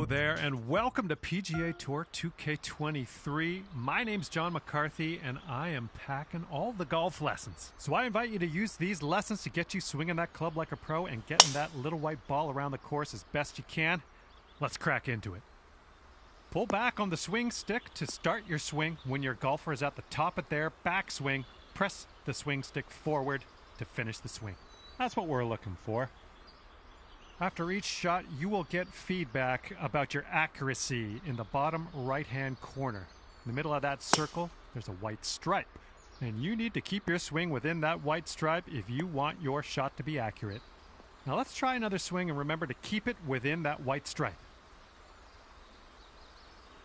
there, and welcome to PGA Tour 2K23. My name's John McCarthy, and I am packing all the golf lessons. So I invite you to use these lessons to get you swinging that club like a pro and getting that little white ball around the course as best you can. Let's crack into it. Pull back on the swing stick to start your swing. When your golfer is at the top of their backswing, press the swing stick forward to finish the swing. That's what we're looking for. After each shot, you will get feedback about your accuracy in the bottom right-hand corner. In the middle of that circle, there's a white stripe. And you need to keep your swing within that white stripe if you want your shot to be accurate. Now let's try another swing and remember to keep it within that white stripe.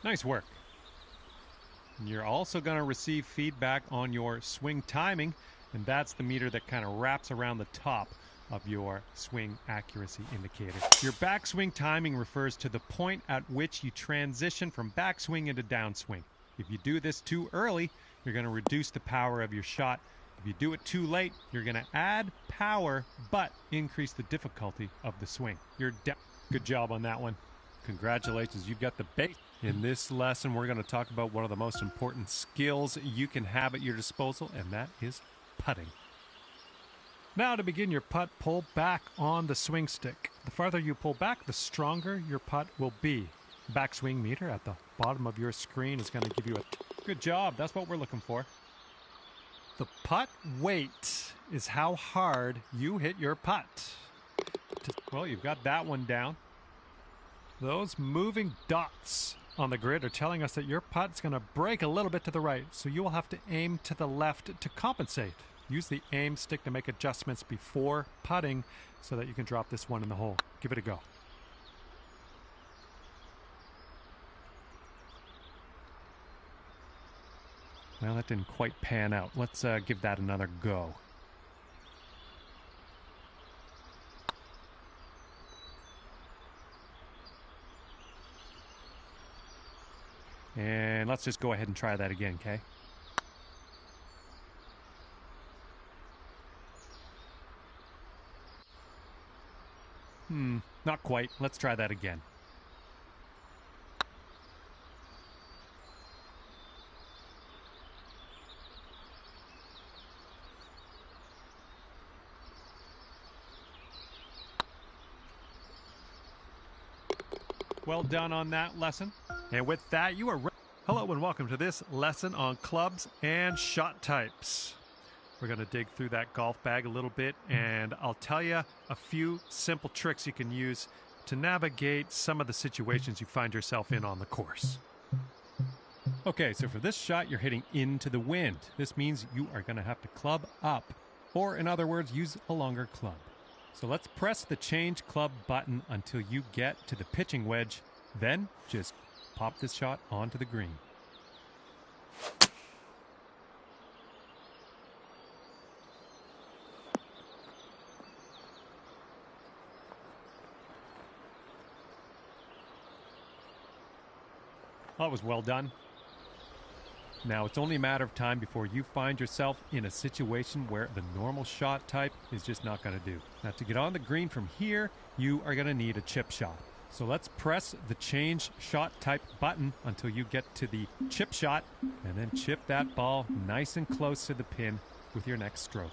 Nice work. And you're also going to receive feedback on your swing timing, and that's the meter that kind of wraps around the top of your swing accuracy indicator. Your backswing timing refers to the point at which you transition from backswing into downswing. If you do this too early, you're going to reduce the power of your shot. If you do it too late, you're going to add power but increase the difficulty of the swing. Good job on that one. Congratulations, you've got the base. In this lesson, we're going to talk about one of the most important skills you can have at your disposal, and that is putting. Now to begin your putt, pull back on the swing stick. The farther you pull back, the stronger your putt will be. The backswing meter at the bottom of your screen is going to give you a good job. That's what we're looking for. The putt weight is how hard you hit your putt. Well, you've got that one down. Those moving dots on the grid are telling us that your putt's going to break a little bit to the right, so you will have to aim to the left to compensate. Use the aim stick to make adjustments before putting so that you can drop this one in the hole. Give it a go. Well, that didn't quite pan out. Let's give that another go. And let's just go ahead and try that again, okay? Not quite. Let's try that again. Well done on that lesson. And with that, you are ready. Hello and welcome to this lesson on clubs and shot types. We're going to dig through that golf bag a little bit, and I'll tell you a few simple tricks you can use to navigate some of the situations you find yourself in on the course. Okay, so for this shot, you're hitting into the wind. This means you are going to have to club up, or in other words, use a longer club. So let's press the change club button until you get to the pitching wedge, then just pop this shot onto the green. That was well done. Now it's only a matter of time before you find yourself in a situation where the normal shot type is just not going to do. Now to get on the green from here, you are going to need a chip shot. So let's press the change shot type button until you get to the chip shot, and then chip that ball nice and close to the pin with your next stroke.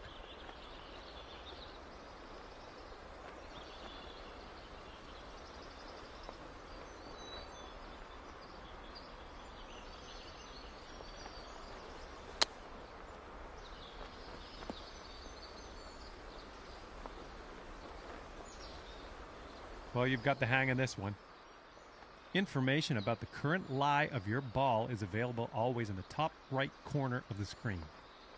Well, you've got the hang of this one. Information about the current lie of your ball is available always in the top right corner of the screen.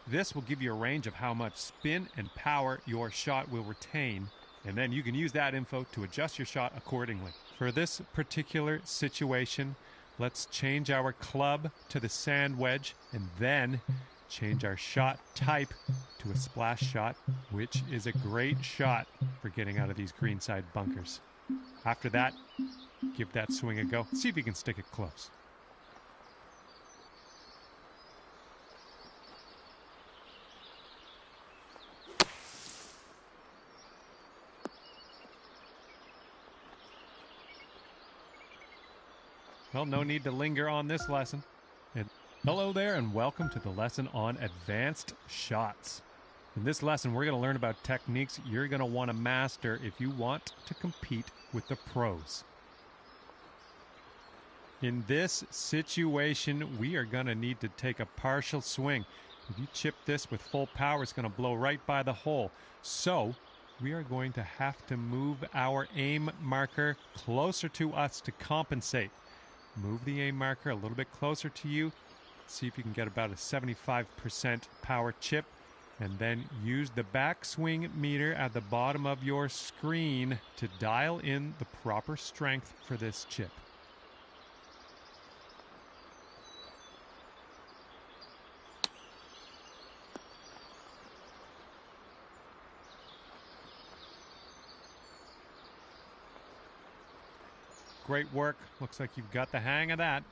This will give you a range of how much spin and power your shot will retain, and then you can use that info to adjust your shot accordingly. For this particular situation, let's change our club to the sand wedge and then change our shot type to a splash shot, which is a great shot for getting out of these greenside bunkers. After that, give that swing a go. See if you can stick it close. Well, no need to linger on this lesson. And hello there, and welcome to the lesson on advanced shots. In this lesson, we're going to learn about techniques you're going to want to master if you want to compete with the pros. In this situation, we are going to need to take a partial swing. If you chip this with full power, it's going to blow right by the hole. So we are going to have to move our aim marker closer to us to compensate. Move the aim marker a little bit closer to you. See if you can get about a 75% power chip. And then use the backswing meter at the bottom of your screen to dial in the proper strength for this chip. Great work. Looks like you've got the hang of that.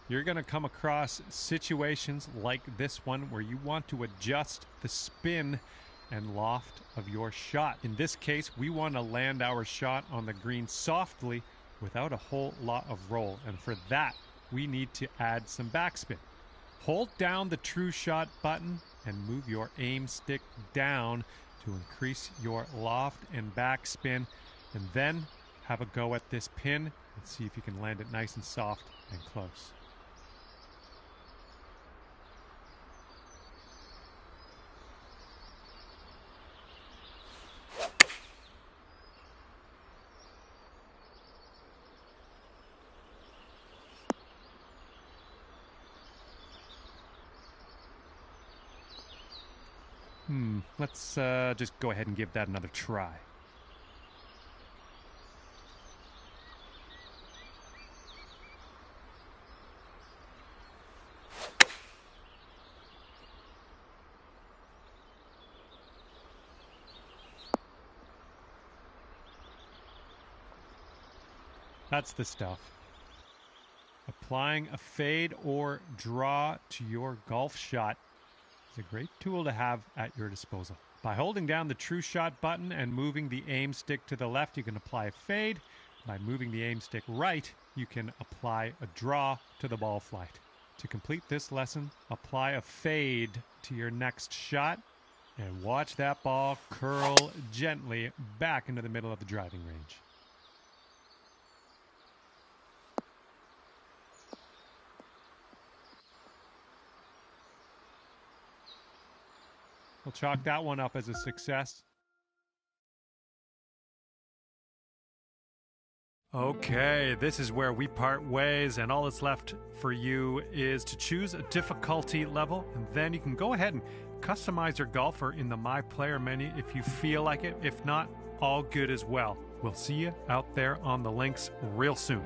You're going to come across situations like this one where you want to adjust the spin and loft of your shot. In this case, we want to land our shot on the green softly without a whole lot of roll. And for that, we need to add some backspin. Hold down the true shot button and move your aim stick down to increase your loft and backspin. And then have a go at this pin and see if you can land it nice and soft and close. Let's just go ahead and give that another try. That's the stuff. Applying a fade or draw to your golf shot is a great tool to have at your disposal. By holding down the true shot button and moving the aim stick to the left, you can apply a fade. By moving the aim stick right, you can apply a draw to the ball flight. To complete this lesson, apply a fade to your next shot and watch that ball curl gently back into the middle of the driving range. We'll chalk that one up as a success. Okay, this is where we part ways, and all that's left for you is to choose a difficulty level, and then you can go ahead and customize your golfer in the My Player menu if you feel like it. If not, all good as well. We'll see you out there on the links real soon.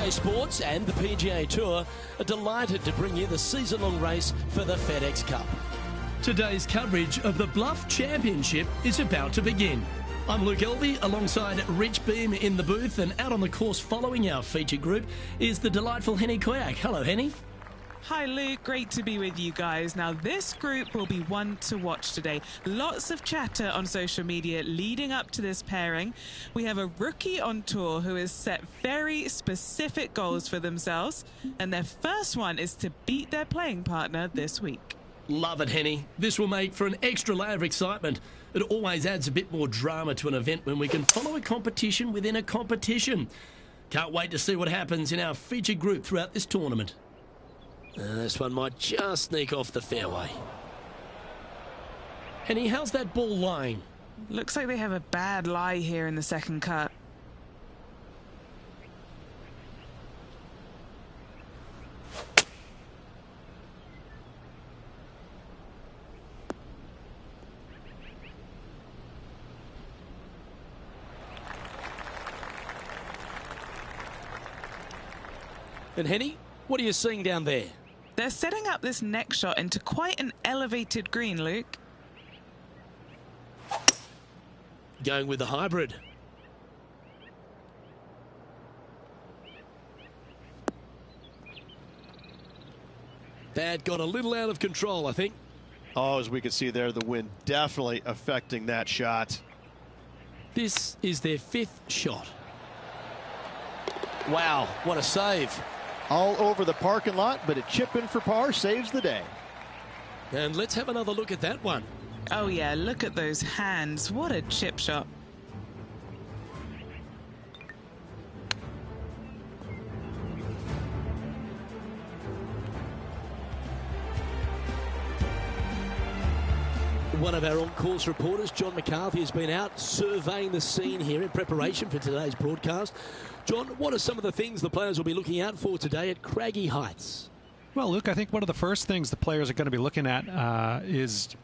PGA Sports and the PGA Tour are delighted to bring you the season-long race for the FedEx Cup. Today's coverage of the Bluff Championship is about to begin. I'm Luke Elvey alongside Rich Beam in the booth, and out on the course following our feature group is the delightful Henny Koyak. Hello, Henny. Hi Luke, great to be with you guys. Now this group will be one to watch today. Lots of chatter on social media leading up to this pairing. We have a rookie on tour who has set very specific goals for themselves, and their first one is to beat their playing partner this week. Love it, Henny. This will make for an extra layer of excitement. It always adds a bit more drama to an event when we can follow a competition within a competition. Can't wait to see what happens in our featured group throughout this tournament. This one might just sneak off the fairway. Henny, how's that ball lying? Looks like they have a bad lie here in the second cut. And Henny, what are you seeing down there? They're setting up this next shot into quite an elevated green, Luke. Going with the hybrid. That got a little out of control, I think. Oh, as we can see there, the wind definitely affecting that shot. This is their fifth shot. Wow, what a save. All over the parking lot, but a chip in for par saves the day. And let's have another look at that one. Oh yeah, look at those hands. What a chip shot. One of our on-course reporters, John McCarthy, has been out surveying the scene here in preparation for today's broadcast. John, what are some of the things the players will be looking out for today at Craggy Heights? Well, Luke, I think one of the first things the players are going to be looking at is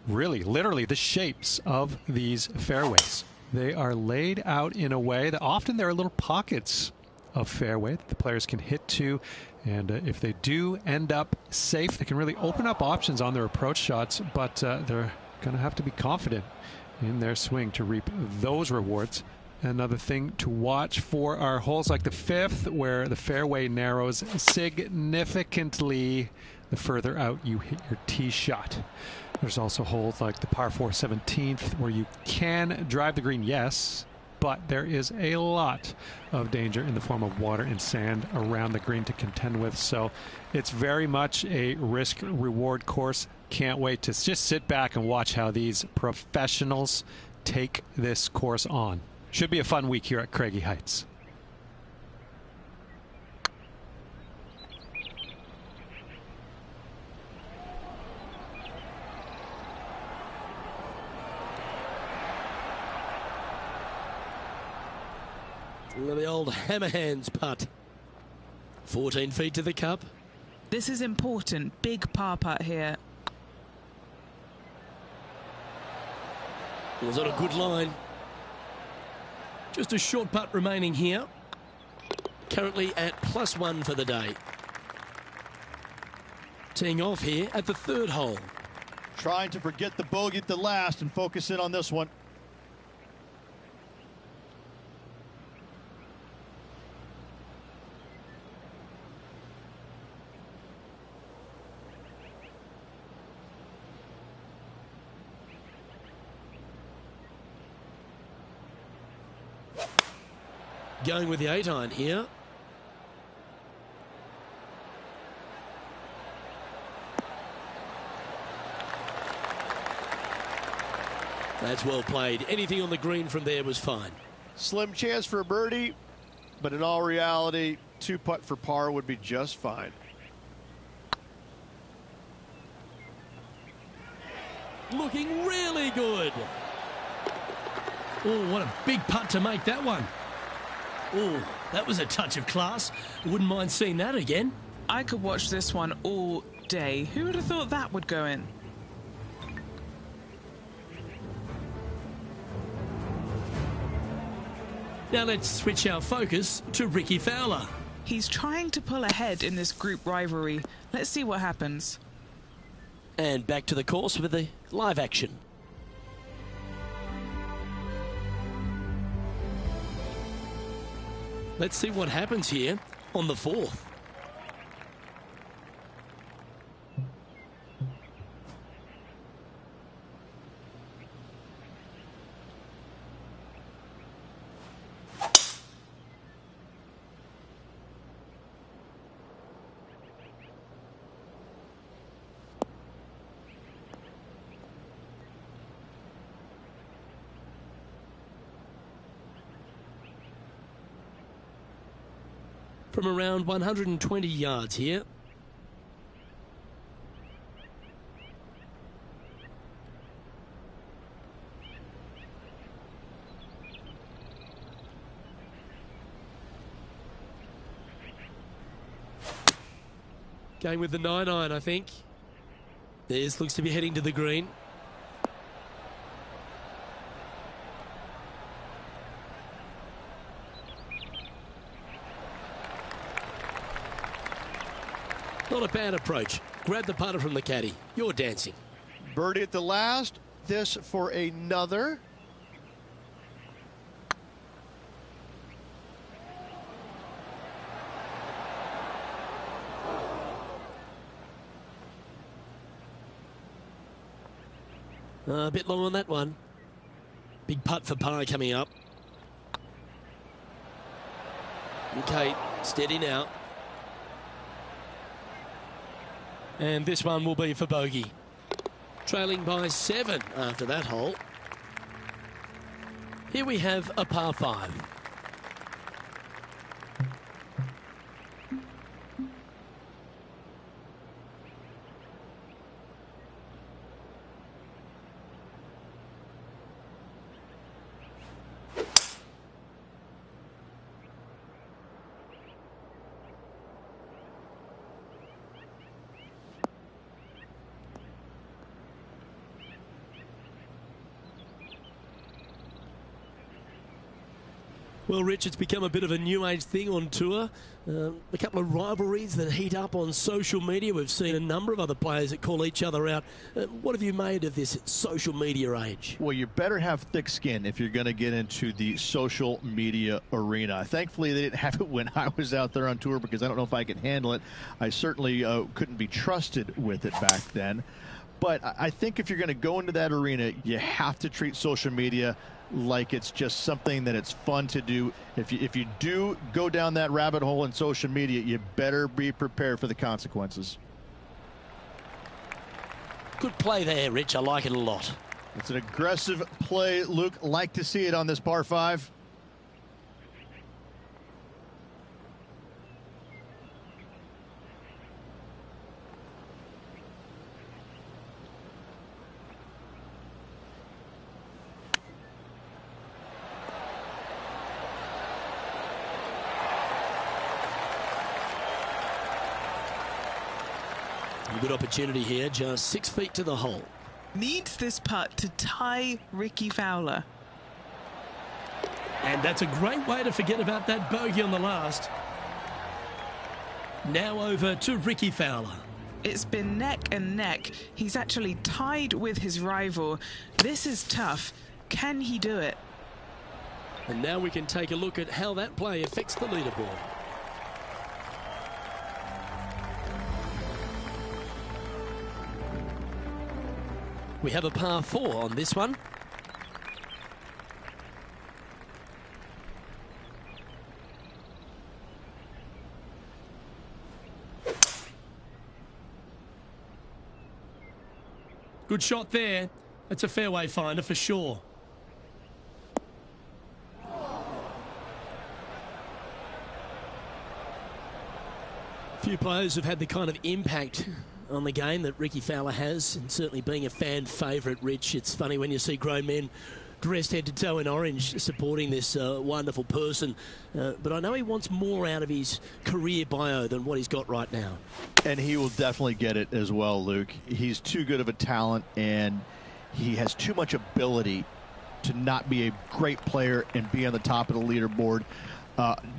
really, literally, the shapes of these fairways. They are laid out in a way that often there are little pockets of fairway that the players can hit to. And if they do end up safe, they can really open up options on their approach shots, but they're going to have to be confident in their swing to reap those rewards. Another thing to watch for are holes like the fifth, where the fairway narrows significantly the further out you hit your tee shot. There's also holes like the par 4 17th where you can drive the green, yes, but there is a lot of danger in the form of water and sand around the green to contend with. So it's very much a risk-reward course. Can't wait to just sit back and watch how these professionals take this course on. Should be a fun week here at Craigie Heights. The old hammerhands putt. 14 feet to the cup. This is important. Big par putt here. Was on a good line. Just a short putt remaining here. Currently at +1 for the day. Teeing off here at the 3rd hole. Trying to forget the bogey at the last and focus in on this one. Going with the 8-iron here. That's well played. Anything on the green from there was fine. Slim chance for a birdie, but in all reality, 2-putt for par would be just fine. Looking really good. Oh, what a big putt to make that one. Oh, that was a touch of class. Wouldn't mind seeing that again. I could watch this one all day. Who would have thought that would go in? Now let's switch our focus to Ricky Fowler. He's trying to pull ahead in this group rivalry. Let's see what happens. And back to the course with the live action. Let's see what happens here on the 4th. From around 120 yards here. Going with the 9-iron, I think. This looks to be heading to the green. Not a bad approach. Grab the putter from the caddy. You're dancing. Birdie at the last. This for another. A bit long on that one. Big putt for par coming up. Okay, steady now. And this one will be for bogey. Trailing by 7 after that hole. Here we have a par 5. Well, Rich, it's become a bit of a new age thing on tour. A couple of rivalries that heat up on social media. We've seen a number of other players that call each other out. What have you made of this social media age? Well, you better have thick skin if you're going to get into the social media arena. Thankfully, they didn't have it when I was out there on tour because I don't know if I could handle it. I certainly couldn't be trusted with it back then. But I think if you're going to go into that arena, you have to treat social media like it's just something that it's fun to do. If you do go down that rabbit hole in social media, you better be prepared for the consequences. Good play there, Rich. I like it a lot. It's an aggressive play, Luke. Like to see it on this par 5. A good opportunity here, just 6 feet to the hole. Needs this putt to tie Ricky Fowler. And that's a great way to forget about that bogey on the last. Now over to Ricky Fowler. It's been neck and neck. He's actually tied with his rival. This is tough. Can he do it? And now we can take a look at how that play affects the leaderboard. We have a par 4 on this one. Good shot there. That's a fairway finder for sure. Few players have had the kind of impact on the game that Ricky Fowler has, and certainly being a fan favourite, Rich. It's funny when you see grown men dressed head to toe in orange supporting this wonderful person, but I know he wants more out of his career bio than what he's got right now. And he will definitely get it as well, Luke. He's too good of a talent, and he has too much ability to not be a great player and be on the top of the leaderboard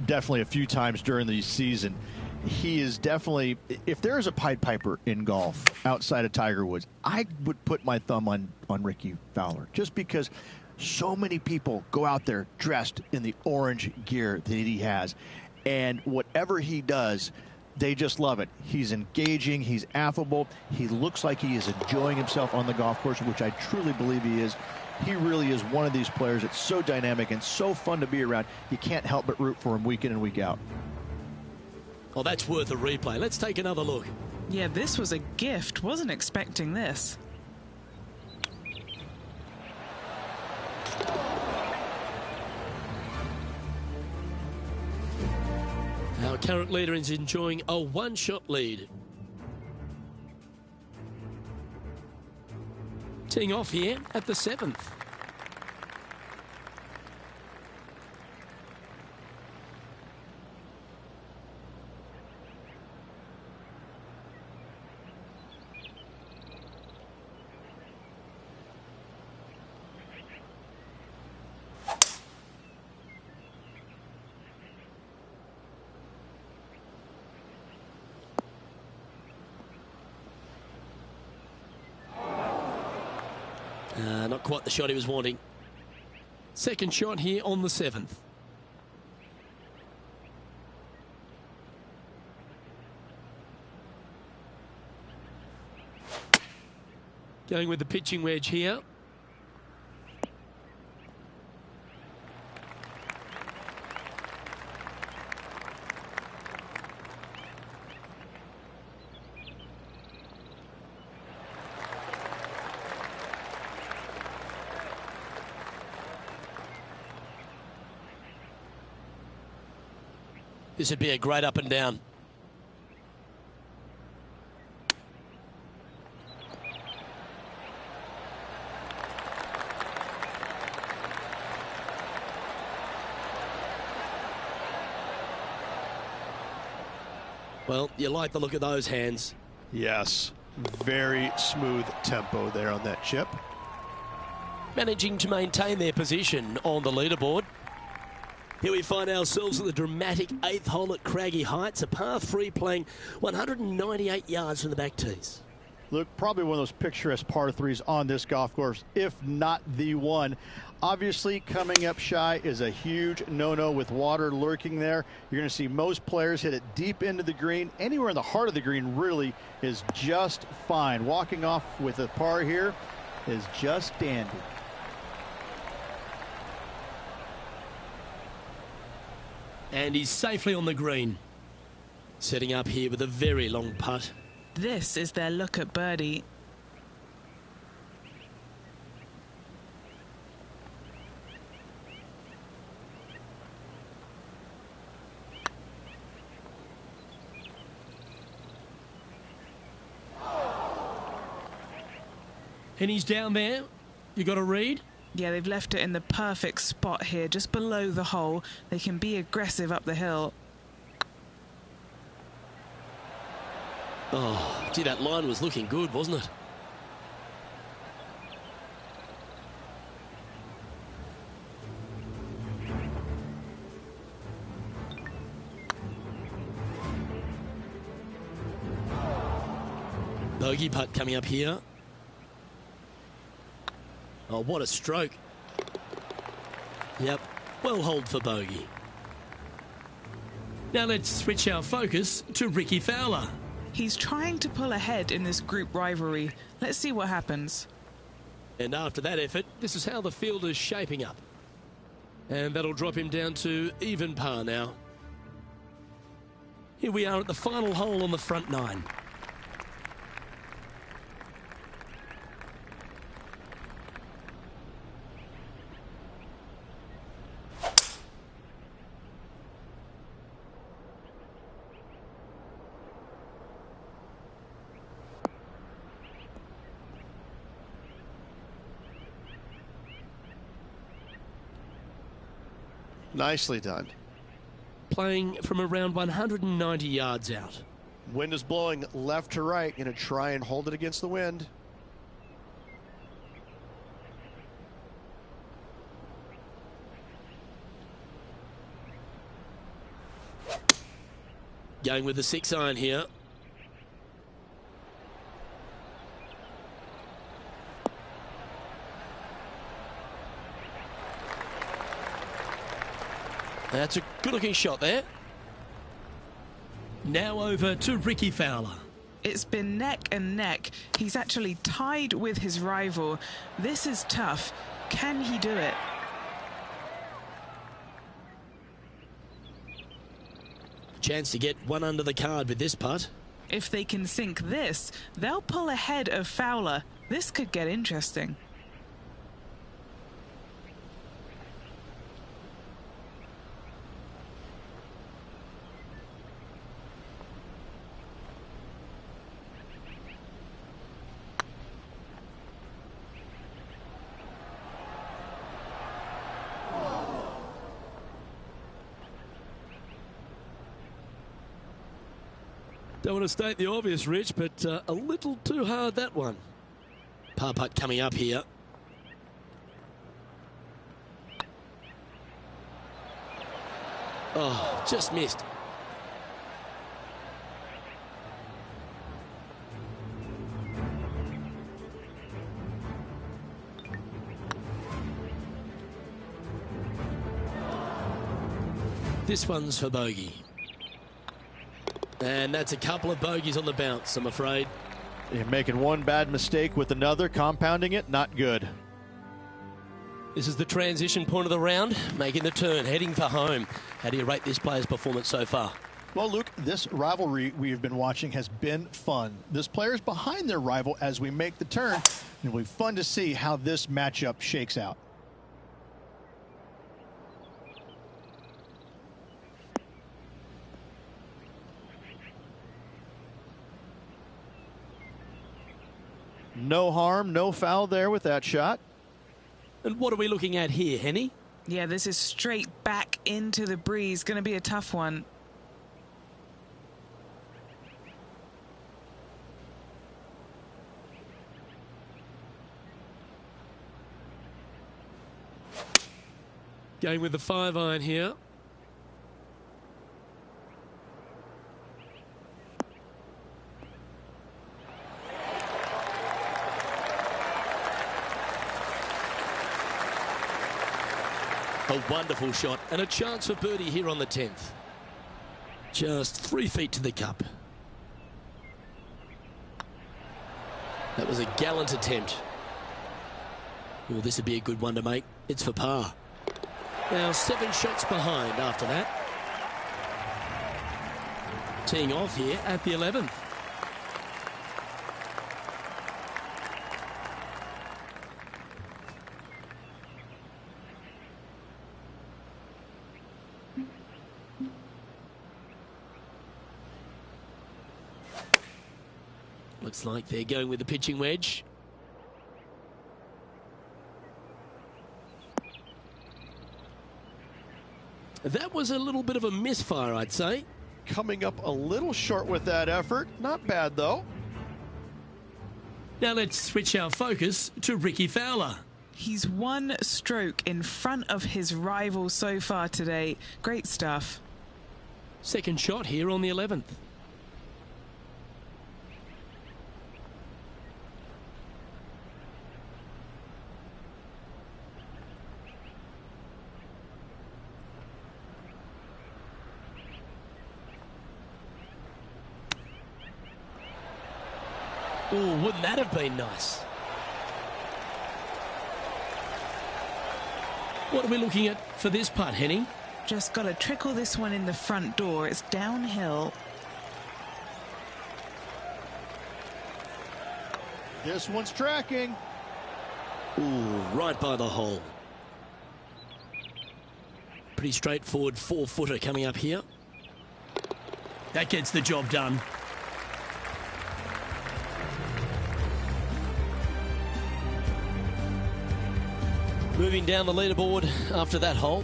definitely a few times during the season. He is definitely, if there is a Pied Piper in golf outside of Tiger Woods, I would put my thumb on Ricky Fowler, just because so many people go out there dressed in the orange gear that he has, and whatever he does, they just love it. He's engaging, he's affable, he looks like he is enjoying himself on the golf course, which I truly believe he is. He really is one of these players that's so dynamic and so fun to be around. You can't help but root for him week in and week out. Oh, that's worth a replay. Let's take another look. Yeah, this was a gift. Wasn't expecting this. Our current leader is enjoying a one-shot lead. Teeing off here at the 7th. Not quite the shot he was wanting. Second shot here on the 7th. Going with the pitching wedge here. This would be a great up and down. Well, you like the look of those hands. Yes, very smooth tempo there on that chip. Managing to maintain their position on the leaderboard. Here we find ourselves at the dramatic 8th hole at Craggy Heights, a par 3 playing 198 yards from the back tees. Look, probably one of those picturesque par 3s on this golf course, if not the one. Obviously, coming up shy is a huge no-no with water lurking there. You're going to see most players hit it deep into the green. Anywhere in the heart of the green really is just fine. Walking off with a par here is just dandy. And he's safely on the green. Setting up here with a very long putt. This is their look at birdie. And he's down there. You got a read? Yeah, they've left it in the perfect spot here, just below the hole. They can be aggressive up the hill. Oh, gee, that line was looking good, wasn't it? Bogey putt coming up here. Oh, what a stroke. Yep, well holed for bogey. Now let's switch our focus to Ricky Fowler. He's trying to pull ahead in this group rivalry. Let's see what happens. And after that effort, this is how the field is shaping up. And that'll drop him down to even par now. Here we are at the final hole on the front nine. Nicely done. Playing from around 190 yards out. Wind is blowing left to right. Going to try and hold it against the wind. Going with the 6-iron here. That's a good-looking shot there. Now over to Ricky Fowler. It's been neck and neck. He's actually tied with his rival. This is tough. Can he do it? Chance to get one under the card with this putt. If they can sink this, they'll pull ahead of Fowler. This could get interesting. Don't want to state the obvious, Rich, but a little too hard, that one. Par putt coming up here. Oh, just missed. This one's for bogey. And that's a couple of bogeys on the bounce, I'm afraid. You're making one bad mistake with another, compounding it, not good. This is the transition point of the round, making the turn, heading for home. How do you rate this player's performance so far? Well, Luke, this rivalry we've been watching has been fun. This player's behind their rival as we make the turn, and it'll be fun to see how this matchup shakes out. No harm, no foul there with that shot. And what are we looking at here, Henny? Yeah, this is straight back into the breeze. Going to be a tough one. Going with the 5-iron here. A wonderful shot and a chance for birdie here on the 10th. Just 3 feet to the cup. That was a gallant attempt. Well, this would be a good one to make. It's for par. Now 7 shots behind after that. Teeing off here at the 11th. Looks like they're going with the pitching wedge. That was a little bit of a misfire, I'd say. Coming up a little short with that effort. Not bad, though. Now let's switch our focus to Ricky Fowler. He's 1 stroke in front of his rival so far today. Great stuff. Second shot here on the 11th. Oh, wouldn't that have been nice? What are we looking at for this putt, Henny? Just got to trickle this one in the front door. It's downhill. This one's tracking. Ooh, right by the hole. Pretty straightforward 4-footer coming up here. That gets the job done. Moving down the leaderboard after that hole.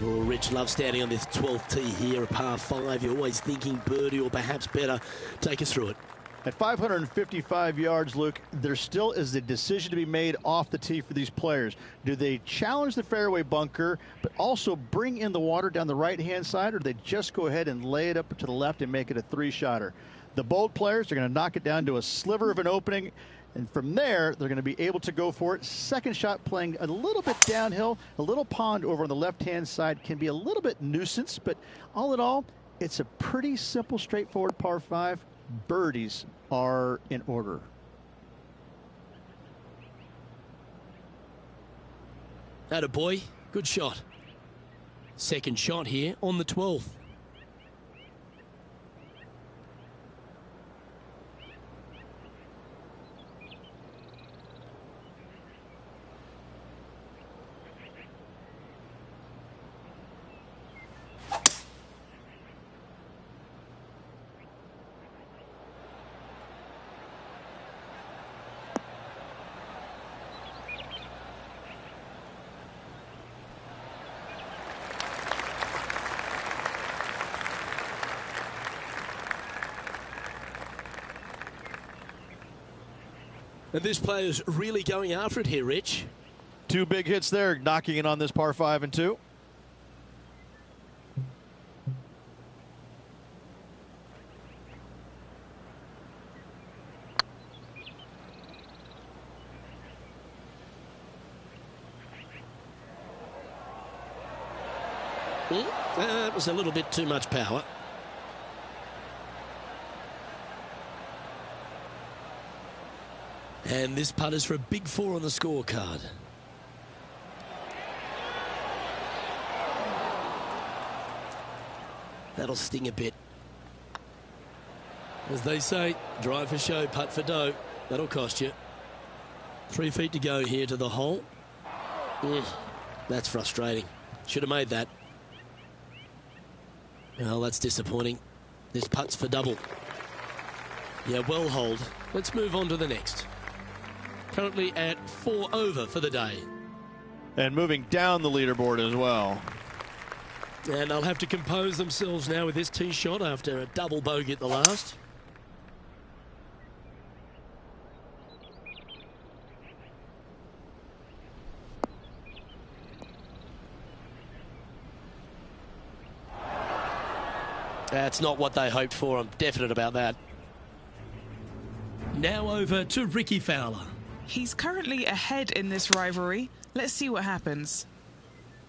Oh, Rich loves standing on this 12th tee here, a par 5. You're always thinking birdie or perhaps better. Take us through it. At 555 yards, Luke, there still is a decision to be made off the tee for these players. Do they challenge the fairway bunker, but also bring in the water down the right-hand side, or do they just go ahead and lay it up to the left and make it a 3-shotter? The bold players are going to knock it down to a sliver of an opening, and from there, they're going to be able to go for it. Second shot playing a little bit downhill. A little pond over on the left-hand side can be a little bit nuisance, but all in all, it's a pretty simple, straightforward par 5. Birdies are in order. Atta boy, good shot. Second shot here on the 12th. And this player's really going after it here, Rich. 2 big hits there, knocking in on this par 5 and 2. That was a little bit too much power. And this putt is for a big 4 on the scorecard. That'll sting a bit. As they say, drive for show, putt for dough. That'll cost you. 3 feet to go here to the hole. That's frustrating. Should have made that. Well, that's disappointing. This putt's for double. Yeah, well holed. Let's move on to the next. Currently at 4 over for the day. And moving down the leaderboard as well. And they'll have to compose themselves now with this tee shot after a double bogey at the last. That's not what they hoped for. I'm definite about that. Now over to Ricky Fowler. He's currently ahead in this rivalry. Let's see what happens.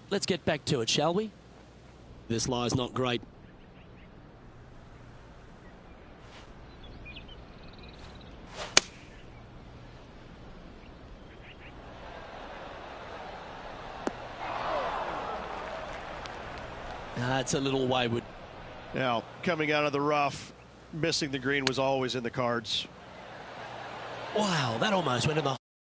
let's get back to it, shall we? This lie's not great. It's a little wayward. Now, coming out of the rough, missing the green was always in the cards. Wow, that almost went in the